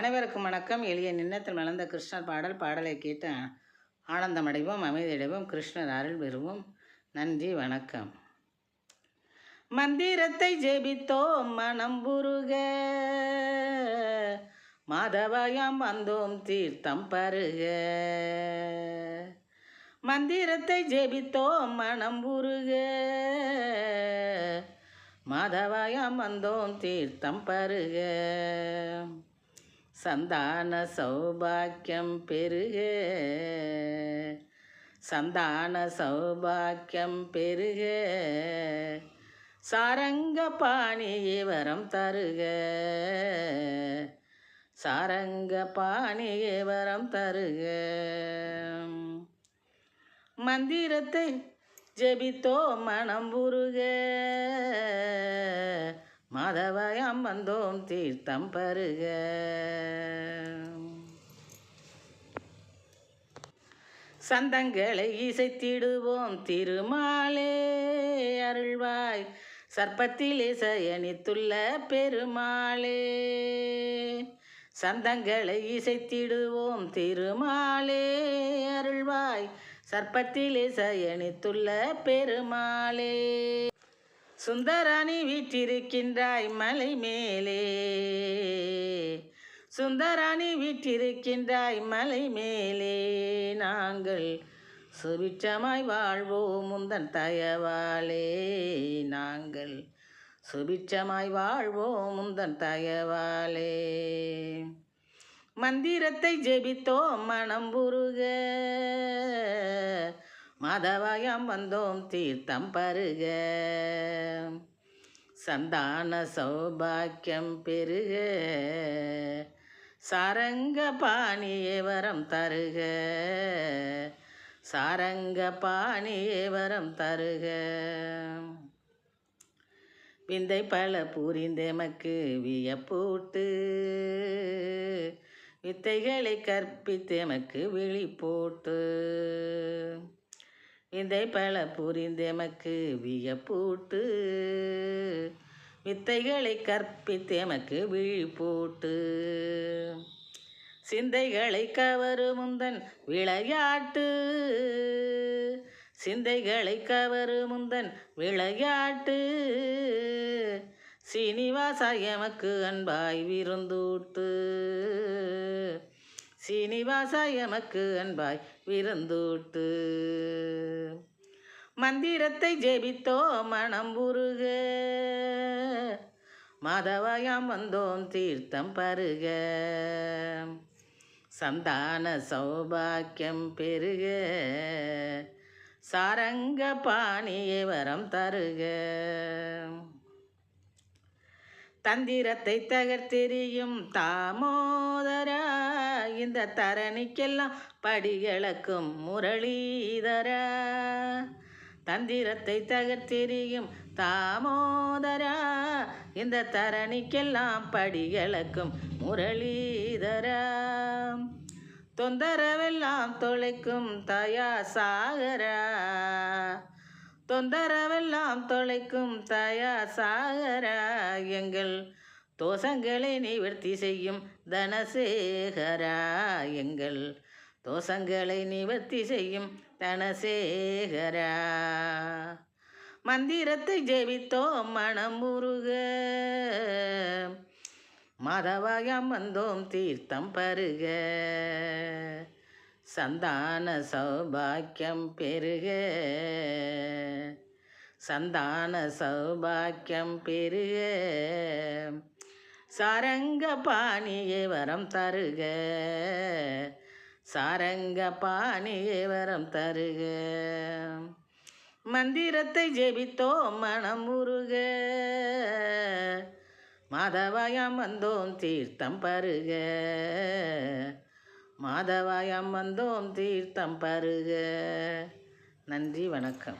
அனைவருக்கும் வணக்கம். எளிய நின்னத்தில் மலர்ந்த கிருஷ்ணர் பாடலை கேட்டு ஆனந்தமடைவோம், அமைதியடைவோம், கிருஷ்ணர் அருள் பெறுவோம். நன்றி, வணக்கம். மந்திரத்தை ஜெபித்தோம் மனம் உருக, மாதவயாம் வந்தோம் தீர்த்தம் பருக. மந்திரத்தை ஜெபித்தோம் மனம் உருக, மாதவயாம் வந்தோம் தீர்த்தம் பருக. சந்தான சௌபாக்கியம் பெருக, சந்தான சௌபாக்கியம் பெருக. சாரங்க பாணியே வரம் தருக, சாரங்க பாணியே வரம் தருக. மந்திரத்தை ஜெபித்தோ மனம் உருக, மாதவயாம் வந்தோம் தீர்த்தம் பருக. சந்தங்களை இசைத்திடுவோம் திருமாலே அருள்வாய், சர்ப்பத்திலே சயனித்துள்ள பெருமாளே. சந்தங்களை இசைத்திடுவோம் திருமாலே அருள்வாய், சர்ப்பத்திலே சயனித்துள்ள பெருமாளே. சுந்தராணி வீற்றிருக்கின்றாய் மலை மேலே, சுந்தராணி வீற்றிருக்கின்றாய் மலை மேலே. நாங்கள் சுபிட்சமாய் வாழ்வோம் முந்தன் தயவாலே, நாங்கள் சுபிட்சமாய் வாழ்வோம் முந்தன் தயவாலே. மந்திரத்தை ஜெபித்தோம் மனம் உருக, மாதவயாம் வந்தோம் தீர்த்தம் பருக. சந்தான சௌபாக்கியம் பெருக, சாரங்க பாணியே வரம் தருக, சாரங்க பாணியே வரம் தருக. விந்தை பல புரிந்தெமக்கு வியப்பூட்டு, வித்தைகளை கற்பித்தெமக்கு விழி போட்டு. விந்தை பல புரிந்தெமக்கு வியப்பூட்டு, வித்தைகளை கற்பித்தெமக்கு விழி போட்டு. சிந்தைகளை கவரும் முந்தன் விளையாட்டு, சிந்தைகளை கவரும் முந்தன் விளையாட்டு. சீனிவாசா எமக்கு அன்பாய் விருந்தூட்டு, சீனிவாசா எமக்கு அன்பாய் விருந்தூட்டு. மந்திரத்தை ஜெபித்தோ மனம் உருக, மாதவயாம் வந்தோம் தீர்த்தம் பருக. சந்தான சௌபாக்கியம் பெருக, சாரங்க பாணியே வரம் தருக. தந்திரத்தை தகர்த்தெறியும் தாமோதரா, இந்த தரணிக்கெல்லாம் படிகளக்கும் முரளிதரா. தந்திரத்தை தகர்த்தெறியும் தாமோதரா, இந்த தரணிக்கெல்லாம் படிகளக்கும் முரளிதரா. தொந்தரவெல்லாம் தொலைக்கும் தயா சாகரா, தொந்தரவெல்லாம் தொலைக்கும் தயா சாகரா. எங்கள் தோஷங்களை நிவர்த்தி செய்யும் தனசேகரா, எங்கள் தோஷங்களை நிவர்த்தி செய்யும் தனசேகரா. மந்திரத்தை ஜெபித்தோம் மனம் உருக, மாதவயாம் வந்தோம் தீர்த்தம் பருக. சந்தான சௌபாக்கியம் பெருக, சந்தான சௌபாக்கியம் பெருக. சாரங்க பாணியே வரம் தருக, சாரங்க பாணியே வரம் தருக. மந்திரத்தை ஜெபித்தோம் மனம் உருக, மாதவயாம் வந்தோம் தீர்த்தம் பருக, மாதவயாம் வந்தோம் தீர்த்தம் பருக. நன்றி, வணக்கம்.